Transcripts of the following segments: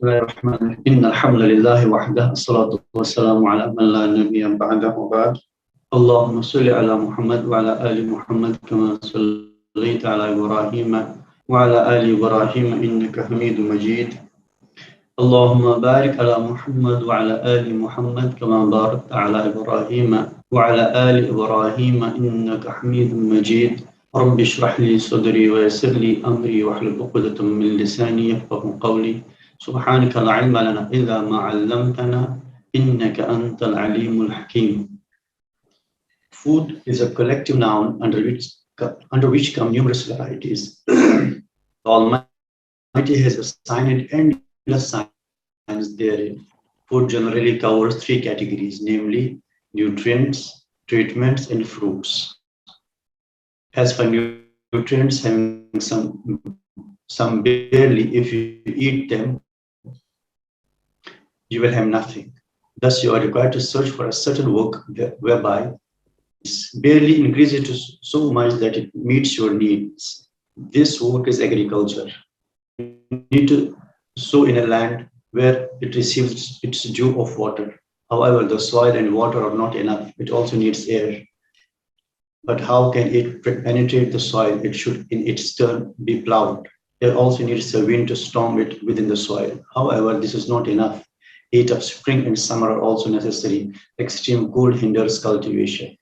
الله الرحمن الرحيم إن الحمد لله وحده الصلاة والسلام على من لا نبي بعده وبعد اللهم صل على محمد وعلى آل محمد كما صليت على إبراهيم وعلى آل إبراهيم إنك حميد مجيد اللهم بارك على محمد وعلى آل محمد كما باركت على إبراهيم وعلى آل إبراهيم إنك حميد مجيد رب اشرح لي صدري ويسر لي أمري واحلل عقدة من لساني يفقهوا قولي سبحانك لا علم لنا إلا ما علمتنا إنك أنت العليم الحكيم. Food is a collective noun under which come numerous varieties. The Almighty has assigned endless science therein. Food generally covers three categories, namely nutrients, treatments, and fruits. As for nutrients, having some barely, if you eat them, you will have nothing. Thus, you are required to search for a certain work whereby barely increases it so much that it meets your needs. This work is agriculture. You need to sow in a land where it receives its due of water. However, the soil and water are not enough. It also needs air. But how can it penetrate the soil? It should, in its turn, be plowed. It also needs a wind to storm it within the soil. However, this is not enough. Heat of spring and summer are also necessary. Extreme cold hinders cultivation.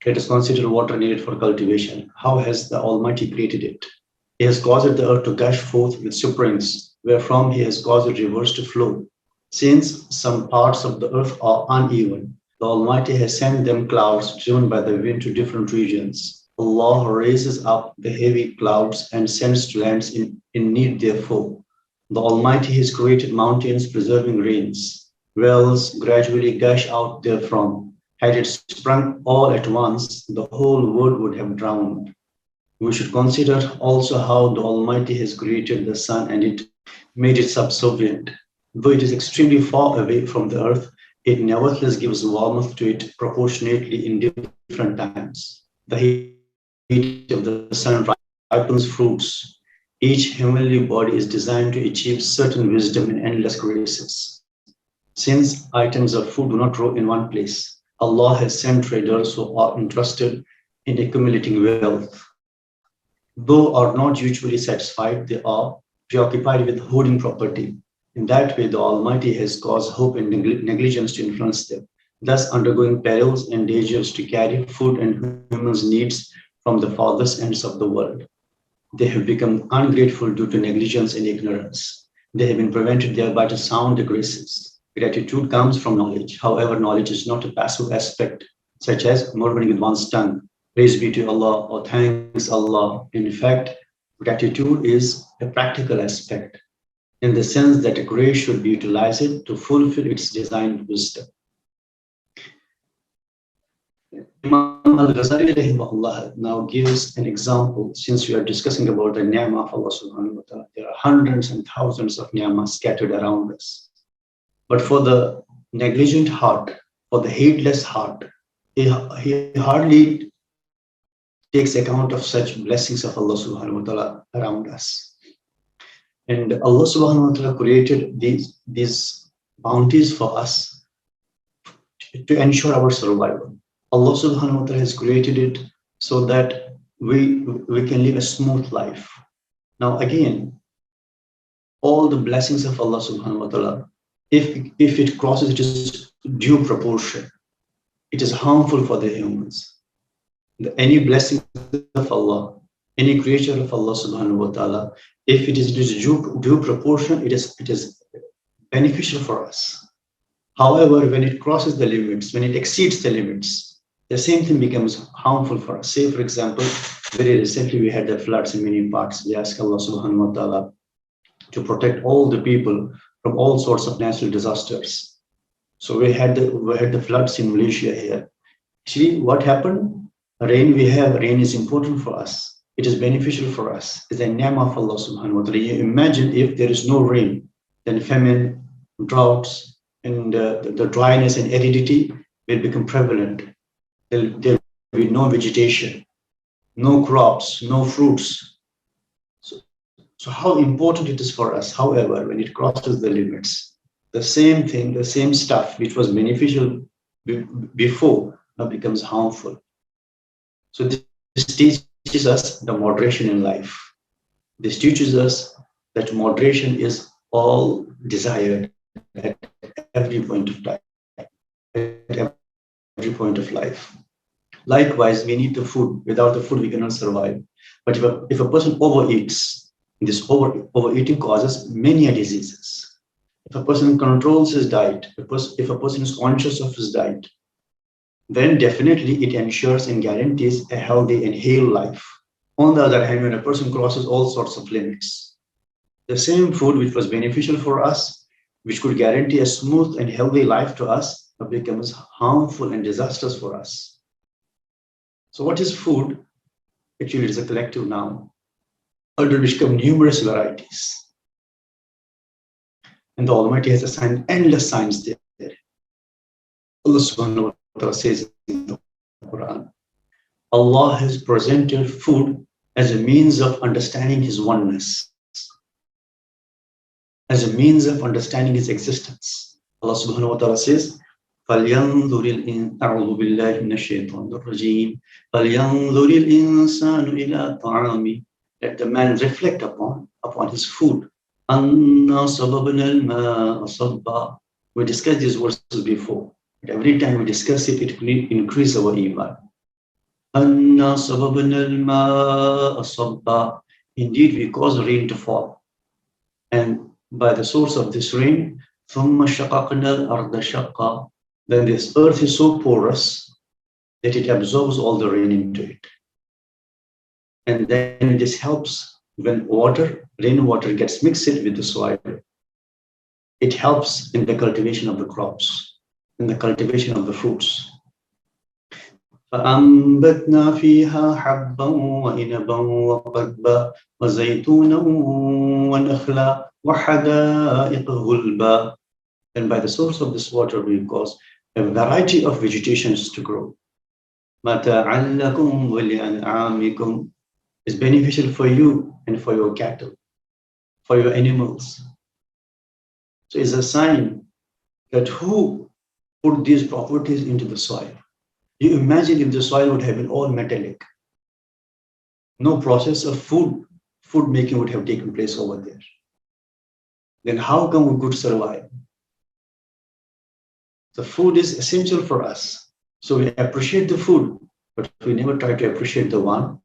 Let us consider water needed for cultivation. How has the Almighty created it? He has caused the earth to gush forth with springs, wherefrom He has caused rivers to flow. Since some parts of the earth are uneven, the Almighty has sent them clouds driven by the wind to different regions. Allah raises up the heavy clouds and sends to lands in need therefore. The Almighty has created mountains preserving rains. Wells gradually gush out therefrom. Had it sprung all at once, the whole world would have drowned. We should consider also how the Almighty has created the sun and it made it subservient. Though it is extremely far away from the earth, it nevertheless gives warmth to it proportionately in different times. The heat of the sun ripens fruits. Each heavenly body is designed to achieve certain wisdom and endless graces. Since items of food do not grow in one place, Allah has sent traders who are interested in accumulating wealth. Though are not usually satisfied, they are preoccupied with hoarding property. In that way, the Almighty has caused hope and negligence to influence them, thus undergoing perils and dangers to carry food and humans' needs from the farthest ends of the world. They have become ungrateful due to negligence and ignorance. They have been prevented thereby to sound the graces. Gratitude comes from knowledge. However, knowledge is not a passive aspect, such as murmuring with one's tongue, praise be to Allah or thanks Allah. In fact, gratitude is a practical aspect, in the sense that a grace should be utilized to fulfill its designed wisdom. Imam Al-Ghazali now gives an example, since we are discussing about the ni'mah of Allah subhanahu wa ta'ala. There are hundreds and thousands of ni'mah scattered around us. But for the negligent heart, for the heedless heart, he hardly takes account of such blessings of Allah subhanahu wa ta'ala around us. And Allah subhanahu wa ta'ala created these bounties for us to ensure our survival. Allah subhanahu wa ta'ala has created it so that we can live a smooth life. Now again, all the blessings of Allah subhanahu wa ta'ala, if it crosses its due proportion, it is harmful for the humans. Any blessing of Allah, any creature of Allah subhanahu wa ta'ala, if it is due proportion, it is beneficial for us. However, when it crosses the limits, when it exceeds the limits, the same thing becomes harmful for us. Say, for example, very recently we had the floods in many parts. We ask Allah subhanahu wa ta'ala to protect all the people from all sorts of natural disasters. So we had the floods in Malaysia here. See what happened? Rain is important for us. It is beneficial for us. It's a ni'mah of Allah subhanahu wa ta'ala. Imagine if there is no rain, then famine, droughts, and the dryness and aridity will become prevalent. There will be no vegetation, no crops, no fruits. So how important it is for us, however, when it crosses the limits, the same thing, the same stuff which was beneficial before now becomes harmful. So this teaches us the moderation in life. This teaches us that moderation is all desired at every point of time, at every point of life. Likewise, we need the food. Without the food, we cannot survive. But if a person overeats, this overeating causes many diseases. If a person controls his diet, if a person is conscious of his diet, then definitely it ensures and guarantees a healthy and hale life. On the other hand, when a person crosses all sorts of limits, the same food which was beneficial for us, which could guarantee a smooth and healthy life to us, becomes harmful and disastrous for us. So what is food? Actually, it is a collective noun, under which come numerous varieties. And the Almighty has assigned endless signs there. Allah subhanahu wa ta'ala says in the Quran, Allah has presented food as a means of understanding His oneness, as a means of understanding His existence. Allah subhanahu wa ta'ala says, فَلْيَنْظُرِ أَعُوذُ بِاللَّهِ مِنَ الشَّيْطَانِ الرَّجِيمِ فَلْيَنْظُرِ الْإِنسَانُ إِلَىٰ طَعَامِهِ. Let the man reflect upon his food. أَنَّا صَبَبْنَا الْمَاءَ صَبًّا. We discussed these verses before, but every time we discuss it, it will increase our iman. أَنَّا صَبَبْنَا الْمَاءَ صَبًّا. Indeed, we cause rain to fall. And by the source of this rain, ثُمَّ شَقَقْنَا الْأَرْضَ شَقًّا. Then this earth is so porous that it absorbs all the rain into it. And then this helps when rainwater gets mixed with the soil. It helps in the cultivation of the crops, in the cultivation of the fruits. فَأَنبَتْنَا فِيهَا حَبًّا وَإِنَبًا وَقَضْبًا وَزَيْتُونًا وَنَخْلًا وَحَدَائِقَ غُلْبًا. And by the source of this water, we cause a variety of vegetations to grow. مَتَاعًا لَكُمْ وَلِأَنْعَامِكُمْ. Is beneficial for you and for your cattle, for your animals. So it's a sign that who put these properties into the soil. You imagine if the soil would have been all metallic, no process of food making would have taken place over there. Then how come we could survive? The food is essential for us. So we appreciate the food, but we never try to appreciate the one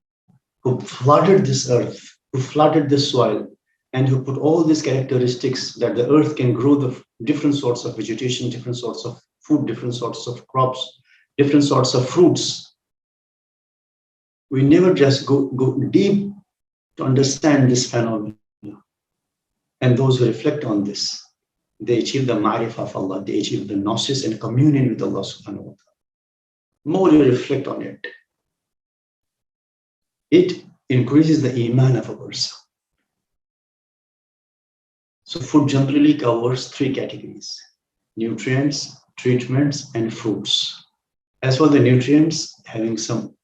who flooded this earth, who flooded this soil, and who put all these characteristics that the earth can grow the different sorts of vegetation, different sorts of food, different sorts of crops, different sorts of fruits. We never just go deep to understand this phenomenon. And those who reflect on this, they achieve the ma'rifah of Allah, they achieve the gnosis and communion with Allah subhanahu wa ta'ala. More you reflect on it, it increases the iman of a person. So food generally covers three categories: nutrients, treatments, and fruits. As for the nutrients, having some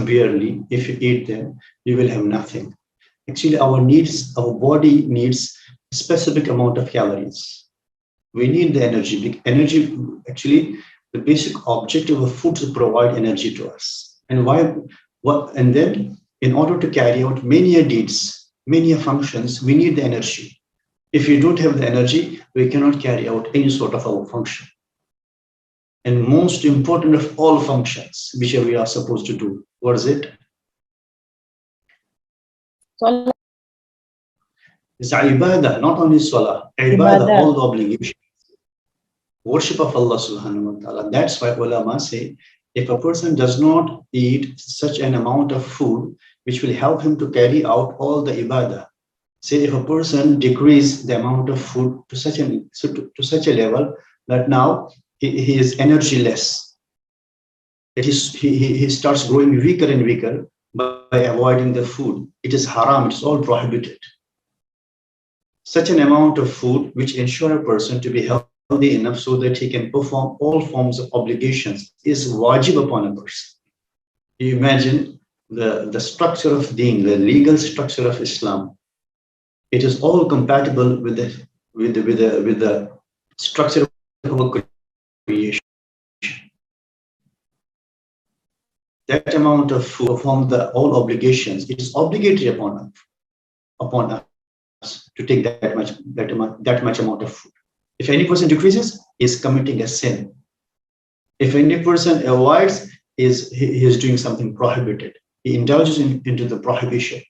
barely, if you eat them, you will have nothing. Actually, our body needs a specific amount of calories. We need the energy. Energy, actually, the basic objective of food is to provide energy to us. And and then, in order to carry out many deeds, many functions, we need the energy. If we don't have the energy, we cannot carry out any sort of our function. And most important of all functions, which we are supposed to do, what is it? Salah. It's ibadah, not only salah, ibadah, all the obligations. Worship of Allah subhanahu wa ta'ala. That's why ulama say, if a person does not eat such an amount of food, which will help him to carry out all the ibadah. Say if a person decreases the amount of food to such a level that now he is energyless, that he starts growing weaker and weaker by avoiding the food. It is haram, it is all prohibited. Such an amount of food which ensure a person to be healthy enough so that he can perform all forms of obligations is wajib upon a person. You imagine the structure of deen, the legal structure of Islam. It is all compatible with the structure of our creation. That amount of food perform all obligations. It is obligatory upon us to take that much amount of food. If any person decreases, he is committing a sin. If any person avoids, he is doing something prohibited. He indulges into the prohibition.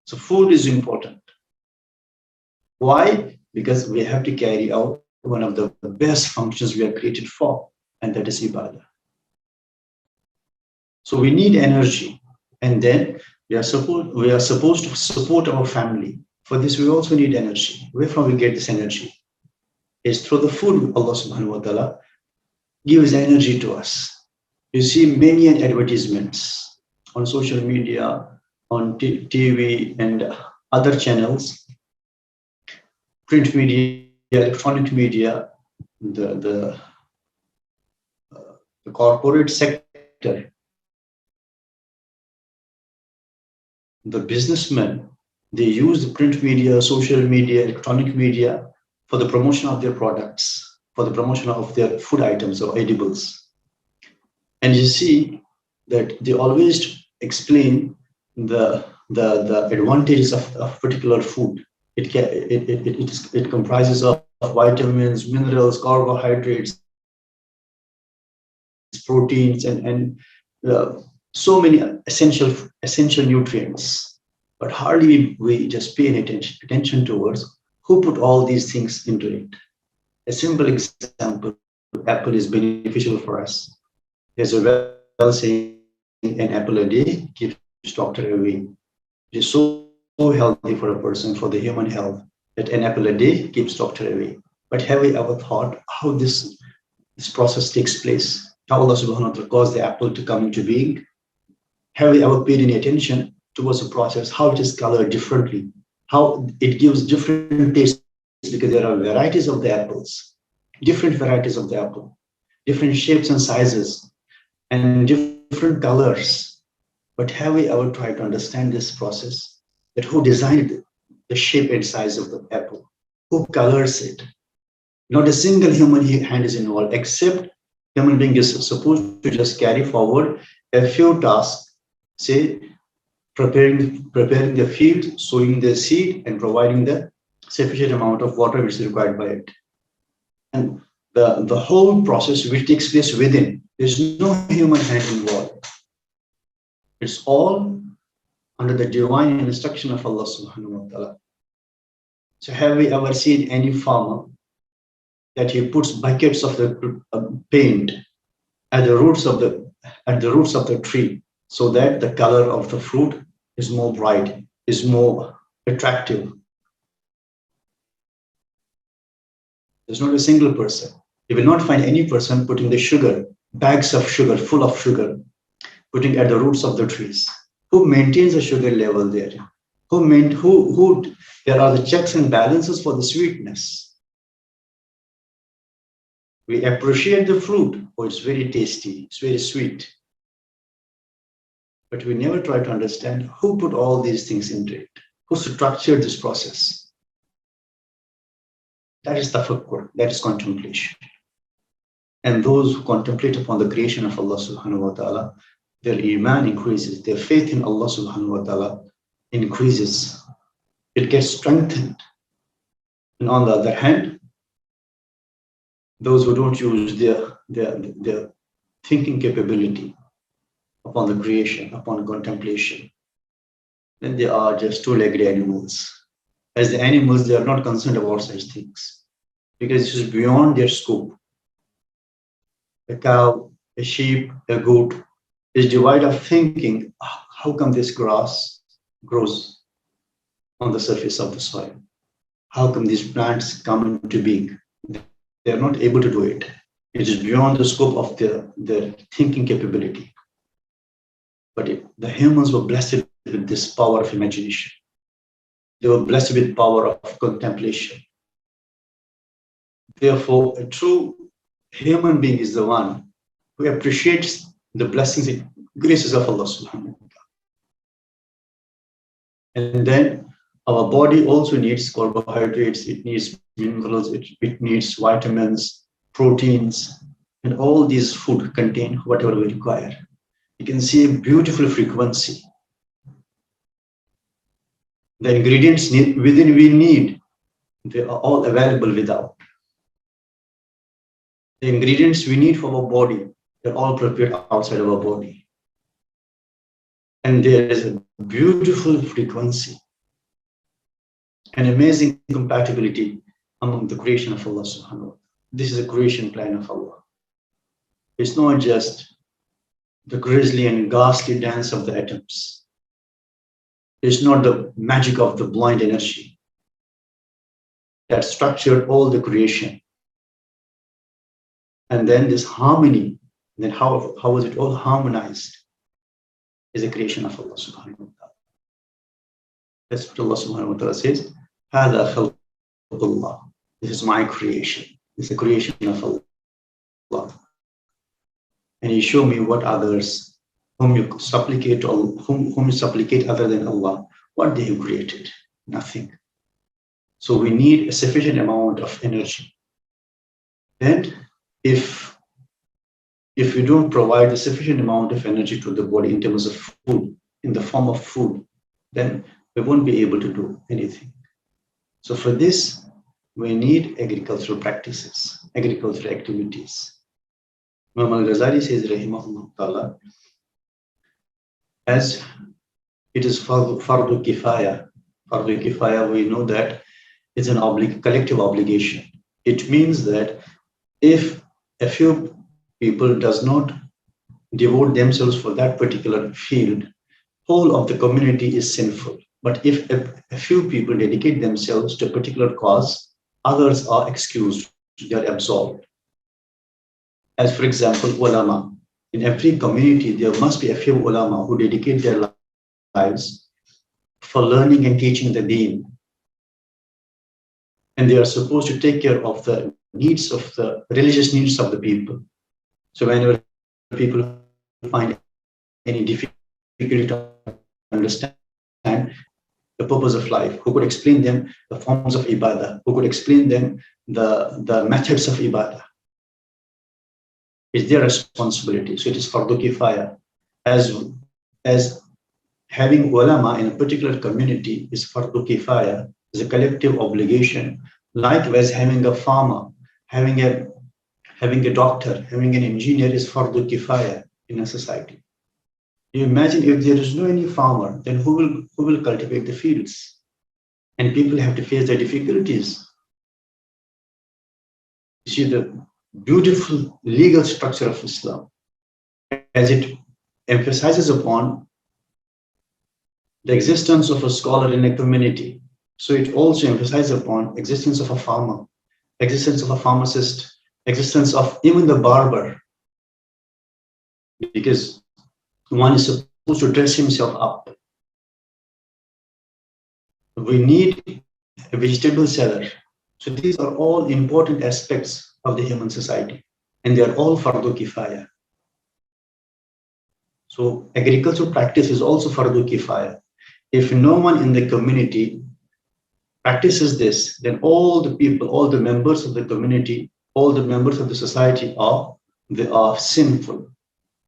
So food is important. Why? Because we have to carry out one of the best functions we are created for, and that is ibadah. So we need energy, and then we are supposed to support our family. For this, we also need energy. Where from we get this energy? It's through the food. Allah subhanahu wa ta'ala gives energy to us. You see many advertisements on social media, on TV and other channels, print media, electronic media, the corporate sector, the businessmen, they use the print media, social media, electronic media for the promotion of their products, for the promotion of their food items or edibles. And you see that they always explain the advantages of particular food. It comprises of vitamins, minerals, carbohydrates, proteins, and so many essential nutrients. But hardly we just pay any attention towards who put all these things into it. A simple example: apple is beneficial for us. There's a well saying, an apple a day keeps doctor away. It is so healthy for a person, for the human health, that an apple a day keeps doctor away. But have we ever thought how this process takes place? How Allah subhanahu wa ta'ala caused the apple to come into being? Have we ever paid any attention towards the process, how it is colored differently, how it gives different tastes? Because there are varieties of the apples, different varieties of the apple, different shapes and sizes, and different colors. But have we ever tried to understand this process? That who designed the shape and size of the apple? Who colors it? Not a single human hand is involved, except human being is supposed to just carry forward a few tasks, say preparing the field, sowing the seed, and providing the sufficient amount of water which is required by it. And the whole process which takes place within, there's no human hand involved. It's all under the divine instruction of Allah subhanahu wa ta'ala. So have we ever seen any farmer that he puts buckets of the paint at the roots of the tree, so that the color of the fruit is more bright, is more attractive? There's not a single person. You will not find any person putting the sugar, bags of sugar, full of sugar, putting at the roots of the trees. Who maintains the sugar level there? Who there are the checks and balances for the sweetness. We appreciate the fruit. Oh, it's very tasty, it's very sweet. But we never try to understand who put all these things into it, who structured this process. That is tafakkur, that is contemplation. And those who contemplate upon the creation of Allah subhanahu wa ta'ala, their iman increases, their faith in Allah subhanahu wa ta'ala increases. It gets strengthened. And on the other hand, those who don't use their thinking capability upon the creation, upon contemplation, then they are just two-legged animals. As the animals, they are not concerned about such things, because this is beyond their scope. A cow, a sheep, a goat is devoid of thinking, how come this grass grows on the surface of the soil? How come these plants come into being? They are not able to do it. It is beyond the scope of their thinking capability. But the humans were blessed with this power of imagination. They were blessed with power of contemplation. Therefore, a true human being is the one who appreciates the blessings and graces of Allah subhanahu wa ta'ala. And then Our body also needs carbohydrates, it needs minerals, it needs vitamins, proteins, and all these food contain whatever we require. You can see a beautiful frequency. The ingredients within we need, they are all available without. The ingredients we need for our body, they're all prepared outside our body. And there is a beautiful frequency, an amazing compatibility among the creation of Allah subhanahu wa ta'ala. This is a creation plan of Allah. It's not just the grisly and ghastly dance of the atoms. It's not the magic of the blind energy that structured all the creation. And then this harmony, then how was it all harmonized? Is a creation of Allah subhanahu wa ta'ala. That's what Allah subhanahu wa ta'ala says. هَذَا خَلْقُ اللَّهِ. This is my creation. This is the creation of Allah. And you show me what others, whom you supplicate other than Allah, what they have created. Nothing. So we need a sufficient amount of energy. And if we don't provide a sufficient amount of energy to the body in terms of food, in the form of food, then we won't be able to do anything. So for this, we need agricultural practices, agricultural activities. Imam Al-Ghazali says, rahimahullah ta'ala, as it is fardu kifaya. Fardu kifaya, we know that it's an collective obligation. It means that if a few people does not devote themselves for that particular field, whole of the community is sinful. But if a few people dedicate themselves to a particular cause, others are excused, they are absolved. As for example, ulama. In every community, there must be a few ulama who dedicate their lives for learning and teaching the deen. And they are supposed to take care of the needs of the religious needs of the people. So whenever people find any difficulty to understand the purpose of life, who could explain them the forms of ibadah, who could explain them the methods of ibadah. It's their responsibility. So it is fardu kifaya. As having ulama in a particular community is fardu kifaya, is a collective obligation. Likewise, having a farmer, having a doctor, having an engineer is fardu kifaya in a society. You imagine if there is no any farmer, then who will cultivate the fields? And people have to face their difficulties. You see the beautiful legal structure of Islam, as it emphasizes upon the existence of a scholar in a community. So it also emphasizes upon existence of a farmer, existence of a pharmacist, existence of even the barber, because one is supposed to dress himself up. We need a vegetable seller. So these are all important aspects of the human society, and they are all fardu kifaya. So agricultural practice is also fardu kifaya. If no one in the community practices this, then all the people, all the members of the community, all the members of the society are sinful,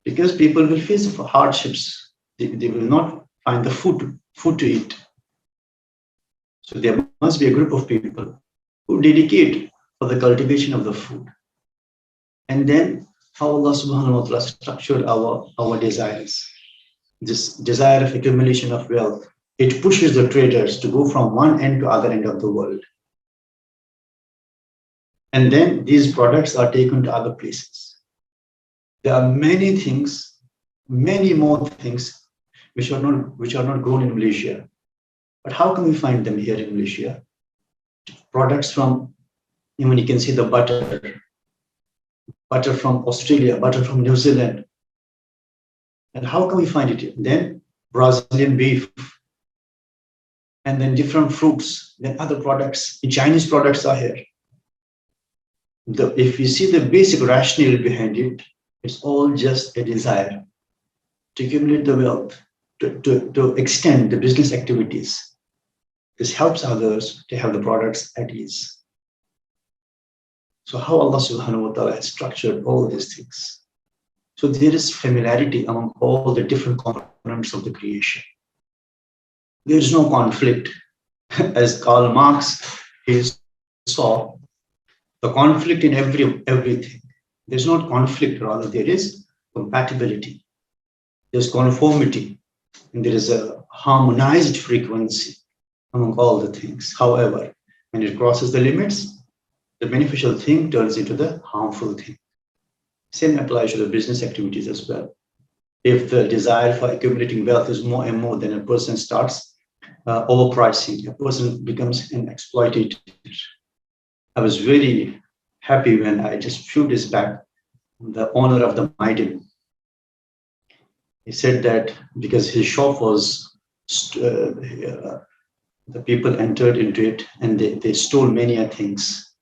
because people will face hardships. They will not find the food to eat. So there must be a group of people who dedicate for the cultivation of the food. And then how Allah subhanahu wa ta'ala structured our desires. This desire of accumulation of wealth, it pushes the traders to go from one end to other end of the world. And then these products are taken to other places. There are many things, many more things which are not grown in Malaysia. But how can we find them here in Malaysia? Products from, even you can see the butter from Australia, butter from New Zealand. And how can we find it? Then Brazilian beef, and then different fruits, then other products, the Chinese products are here. If you see the basic rationale behind it, it's all just a desire to accumulate the wealth, to extend the business activities. This helps others to have the products at ease. So how Allah subhanahu wa ta'ala has structured all these things. So there is familiarity among all the different components of the creation. There is no conflict. As Karl Marx, he saw the conflict in everything. There's not conflict, rather there is compatibility. There's conformity, and there is a harmonized frequency among all the things. However, when it crosses the limits, the beneficial thing turns into the harmful thing. Same applies to the business activities as well. If the desire for accumulating wealth is more and more, then a person starts overpricing. A person becomes an exploitator. I was very happy when I just few days back, the owner of the Maiden, he said that because his shop was, the people entered into it and they stole many things.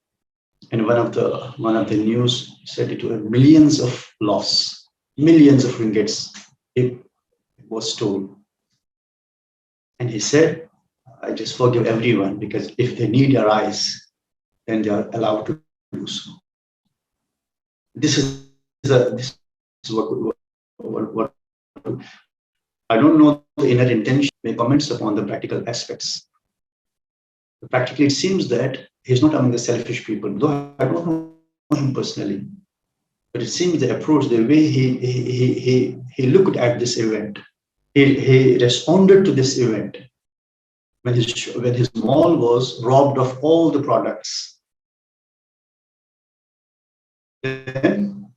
And one of the news said it was millions of loss, millions of ringgits it was stolen. And he said, I just forgive everyone, because if the need arise, then they are allowed to do so. This is what I don't know the inner intention. May comments upon the practical aspects. Practically, it seems that he's not among the selfish people, though I don't know him personally. But it seems the approach, the way he looked at this event, he responded to this event when his mall was robbed of all the products. Then,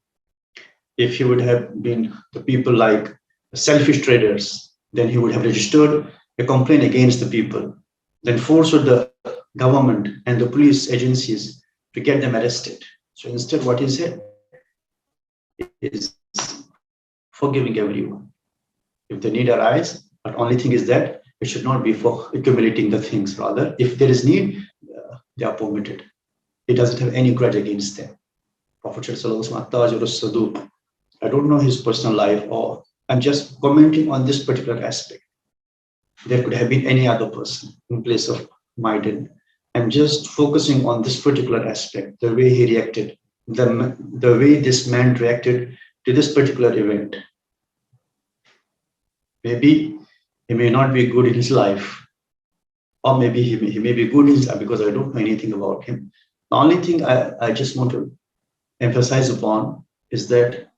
if he would have been the people like selfish traders, then he would have registered a complaint against the people, then forced the government and the police agencies to get them arrested. So instead, what he said is forgiving everyone. If the need arises, but only thing is that it should not be for accumulating the things. Rather, if there is need, they are permitted. He doesn't have any grudge against them. Prophet Sallallahu, I don't know his personal life, or I'm just commenting on this particular aspect. There could have been any other person in place of Maiden. I'm just focusing on this particular aspect, the way he reacted, the way this man reacted to this particular event. Maybe he may not be good in his life, or maybe he may be good in his life, because I don't know anything about him. The only thing I just want to emphasize upon is that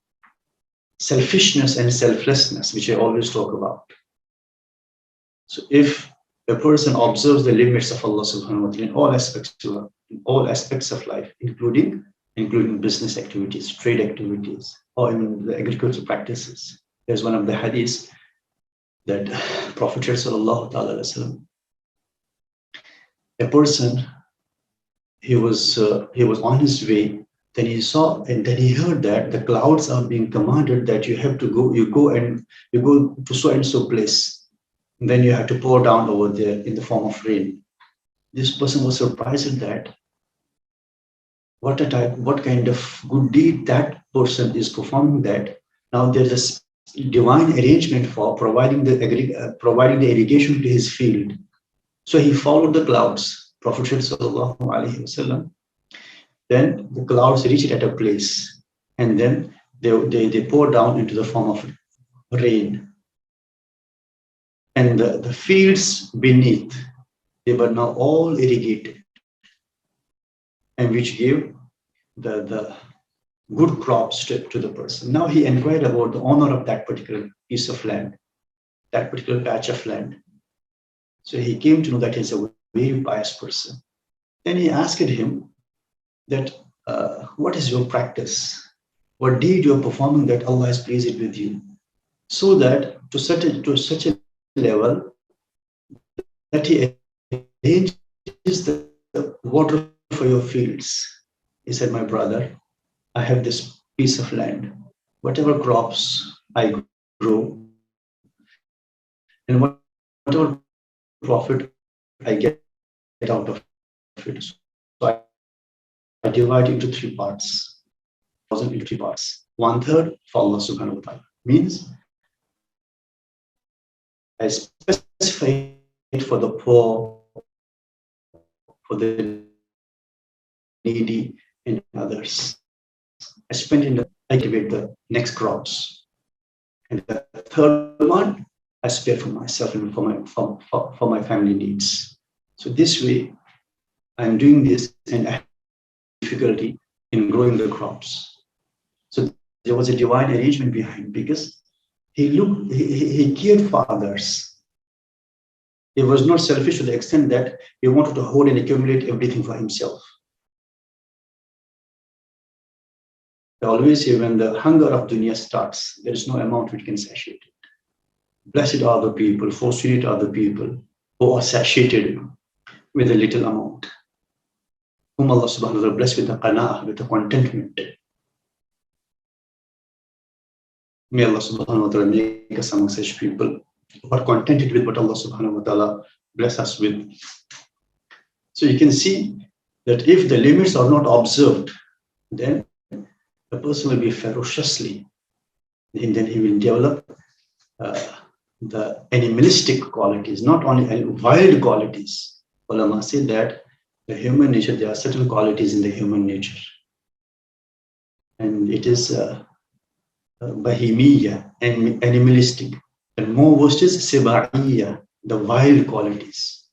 selfishness and selflessness, which I always talk about. So if a person observes the limits of Allah subhanahu wa ta'ala in all aspects of life, including business activities, trade activities, or even the agricultural practices. There's one of the hadiths that Prophet sallallahu ta'ala alaihi wasallam, a person, he was on his way, then he saw and then he heard that the clouds are being commanded that you go to so and so place. And then you have to pour down over there in the form of rain. This person was surprised at that. What kind of good deed that person is performing that. Now there's a divine arrangement for providing the irrigation to his field. So he followed the clouds. Prophet sallallahu alaihi wasallam. Then the clouds reach it at a place, and then they pour down into the form of rain. And the fields beneath, they were now all irrigated, and which gave the good crops to the person. Now he inquired about the owner of that particular piece of land, that particular patch of land. So he came to know that he's a very pious person. Then he asked him that, what is your practice? What deed you are performing that Allah is pleased with you? So that to such a level that he arranges the water for your fields. He said, my brother, I have this piece of land. Whatever crops I grow and whatever profit I get out of it. So I divide into 3 parts, 1,000 into 3 parts. 1/3 for Allah subhanahu wa ta'ala. Means I specify it for the poor, for the needy and others. I spend in the activate the next crops. And the third one, I spare for myself and for my family needs. So this way, I'm doing this and I have difficulty in growing the crops. So there was a divine arrangement behind, because he cared for others. He was not selfish to the extent that he wanted to hold and accumulate everything for himself. I always say, when the hunger of dunya starts, there is no amount which can satiate it. Blessed are the people, fortunate are the people who are satiated with a little amount, whom Allah subhanahu wa ta'ala bless with the qana'ah, with the contentment. May Allah subhanahu wa ta'ala make us among such people who are contented with what Allah subhanahu wa ta'ala bless us with. So you can see that if the limits are not observed, then the person will be ferociously, and then he will develop the animalistic qualities, not only wild qualities. Ulama say that the human nature, there are certain qualities in the human nature, and it is bahimiyya and animalistic. And more worst is siba'iyya, the wild qualities.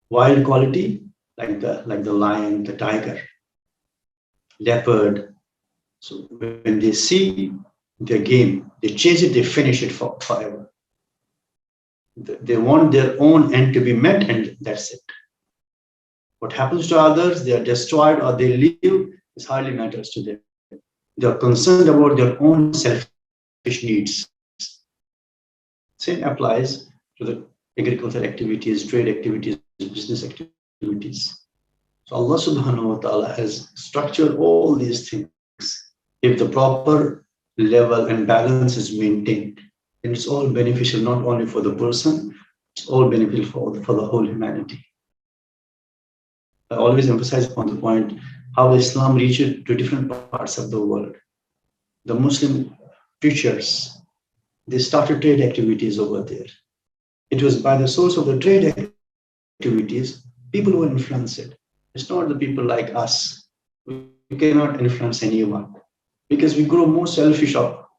Wild quality like the lion, the tiger, leopard. So when they see their game, they chase it, they finish it forever. They want their own end to be met, and that's it. What happens to others, they are destroyed or they live, it hardly matters to them. They are concerned about their own selfish needs. Same applies to the agricultural activities, trade activities, business activities. So Allah subhanahu wa ta'ala has structured all these things. If the proper level and balance is maintained, then it's all beneficial, not only for the person, it's all beneficial for the whole humanity. I always emphasize upon the point how Islam reached to different parts of the world. The Muslim preachers, they started trade activities over there. It was by the source of the trade activities, people were influenced. It's not the people like us. We cannot influence anyone, because we grow more selfish up.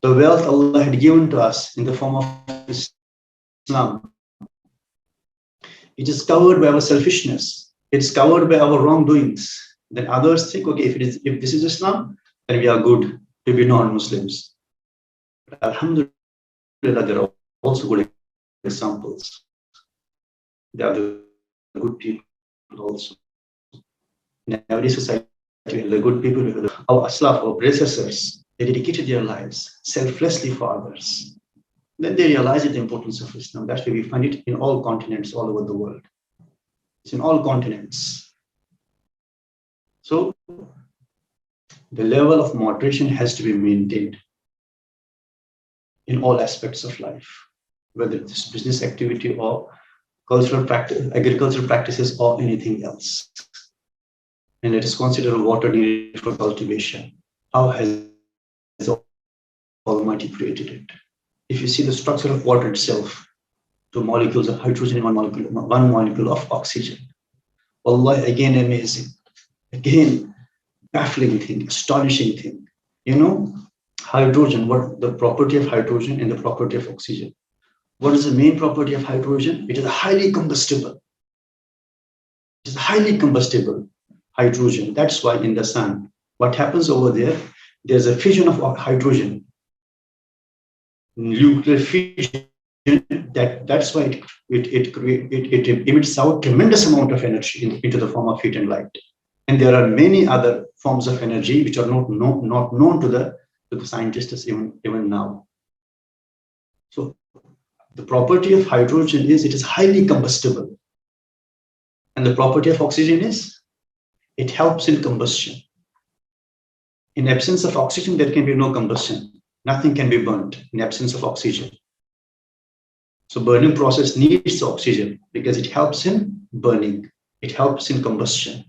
The wealth Allah had given to us in the form of Islam, it is covered by our selfishness. It's covered by our wrongdoings. Then others think, okay, if this is Islam, then we are good to be non-Muslims. But alhamdulillah, there are also good examples. They are the good people also. In every society, the good people, our aslaf, our predecessors, they dedicated their lives selflessly for others. Then they realized the importance of Islam. That's why we find it in all continents, all over the world. It's in all continents. So the level of moderation has to be maintained in all aspects of life, whether it's business activity or cultural practice, agricultural practices, or anything else. And let us consider water needed for cultivation. How has the Almighty created it? If you see the structure of water itself, two molecules of hydrogen and one molecule of oxygen. Wallahi, again amazing. Again, baffling thing, astonishing thing. You know, hydrogen, what the property of hydrogen and the property of oxygen. What is the main property of hydrogen? It is highly combustible. It is highly combustible, hydrogen. That's why in the sun, what happens over there, there's a fission of hydrogen. Nuclear fission, that's why it emits out tremendous amount of energy into the form of heat and light. And there are many other forms of energy which are not known to the scientists even now. So the property of hydrogen is it is highly combustible. And the property of oxygen is it helps in combustion. In absence of oxygen, there can be no combustion. Nothing can be burnt in absence of oxygen. So burning process needs oxygen because it helps in burning. It helps in combustion.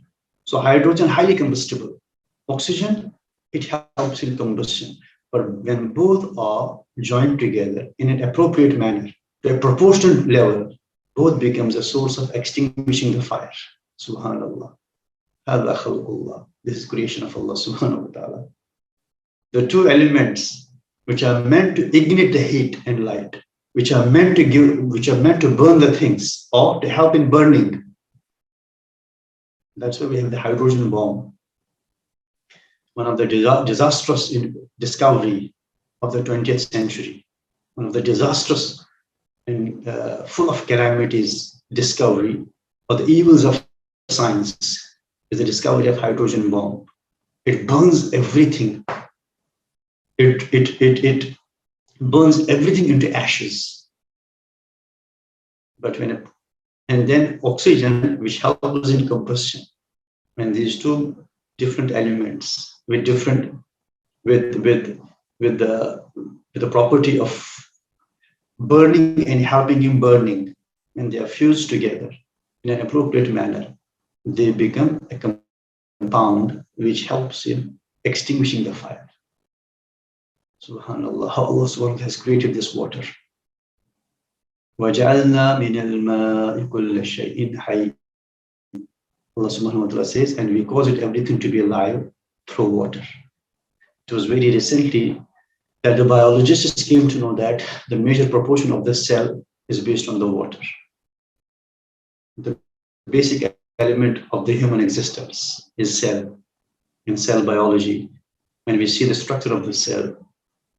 So hydrogen, highly combustible. Oxygen, it helps in combustion. But when both are joined together in an appropriate manner, to a proportional level, both becomes a source of extinguishing the fire. Subhanallah. هذا خلق الله. This is creation of Allah subhanahu wa ta'ala. The two elements which are meant to ignite the heat and light, which are meant to burn the things or to help in burning. That's why we have the hydrogen bomb. One of the disastrous discovery of the 20th century. One of the disastrous and full of calamities discovery or the evils of science is the discovery of hydrogen bomb. It burns everything. It burns everything into ashes. But and then oxygen, which helps in combustion. When these two different elements with the property of burning and helping in burning, when they are fused together in an appropriate manner, they become a compound which helps in extinguishing the fire. Subhanallah, how Allah subhanahu wa ta'ala has created this water. وَجَعَلْنَا مِنَ الْمَاءِ كُلَّ شَيْءٍ حَيٍّ. Allah subhanahu wa ta'ala says, and we cause it everything to be alive through water. It was very recently that the biologists came to know that the major proportion of the cell is based on the water. The basic element of the human existence is cell. In cell biology, when we see the structure of the cell,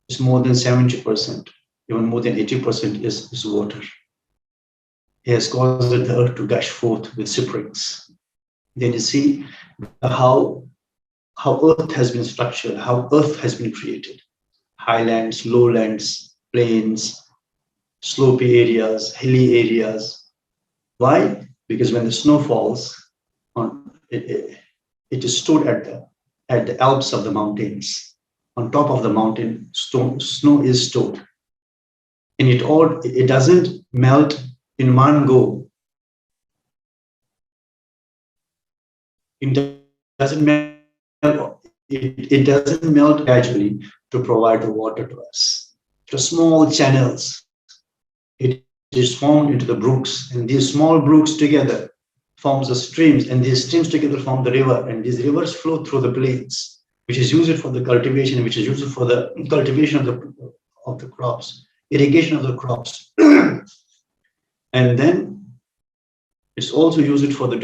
it's more than 70%, even more than 80% is water. He has caused the earth to gush forth with springs. Then you see how earth has been structured, how earth has been created. Highlands, lowlands, plains, slopey areas, hilly areas. Why? Because when the snow falls, it is stored at the Alps of the mountains. On top of the mountain, snow is stored. And it doesn't melt in one go. It doesn't melt gradually to provide the water to us. The small channels, it is formed into the brooks, and these small brooks together forms the streams, and these streams together form the river, and these rivers flow through the plains, which is used for the cultivation, which is used for the cultivation of the crops, irrigation of the crops. And then it's also used for the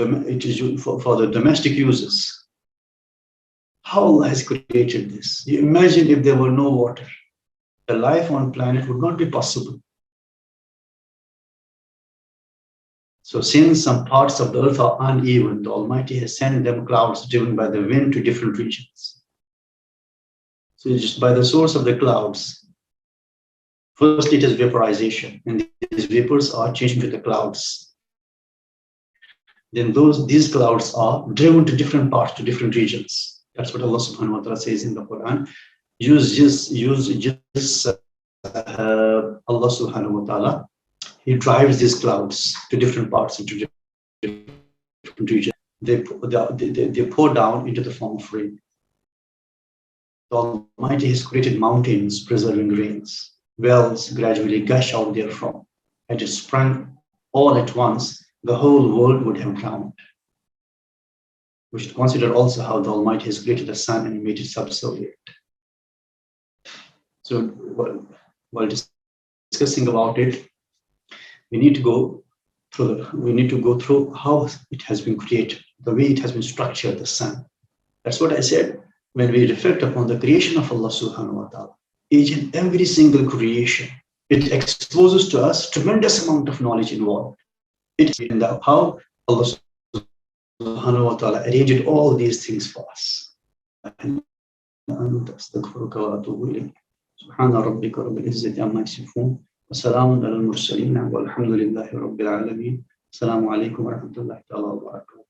domestic uses. How Allah has created this. You imagine if there were no water, the life on planet would not be possible. So since some parts of the earth are uneven, the Almighty has sent them clouds driven by the wind to different regions. So just by the source of the clouds, first it is vaporization, and these vapors are changed into the clouds. Then these clouds are driven to different parts, to different regions. That's what Allah subhanahu wa ta'ala says in the Quran. Allah subhanahu wa ta'ala, He drives these clouds to different parts, into different regions. They pour down into the form of rain. The Almighty has created mountains preserving rains. Wells gradually gush out therefrom. Had it sprung all at once, the whole world would have drowned. We should consider also how the Almighty has created the sun and made it subservient. So while discussing about it, we need to go through how it has been created, the way it has been structured, the sun. That's what I said. When we reflect upon the creation of Allah subhanahu wa ta'ala, each and every single creation, it exposes to us tremendous amount of knowledge involved. It's in how Allah subhanahu wa ta'ala arranged all these things for us. سبحان ربك رب العزة عما يصفون وسلام على المرسلين والحمد لله رب العالمين. السلام عليكم ورحمة الله تعالى وبركاته.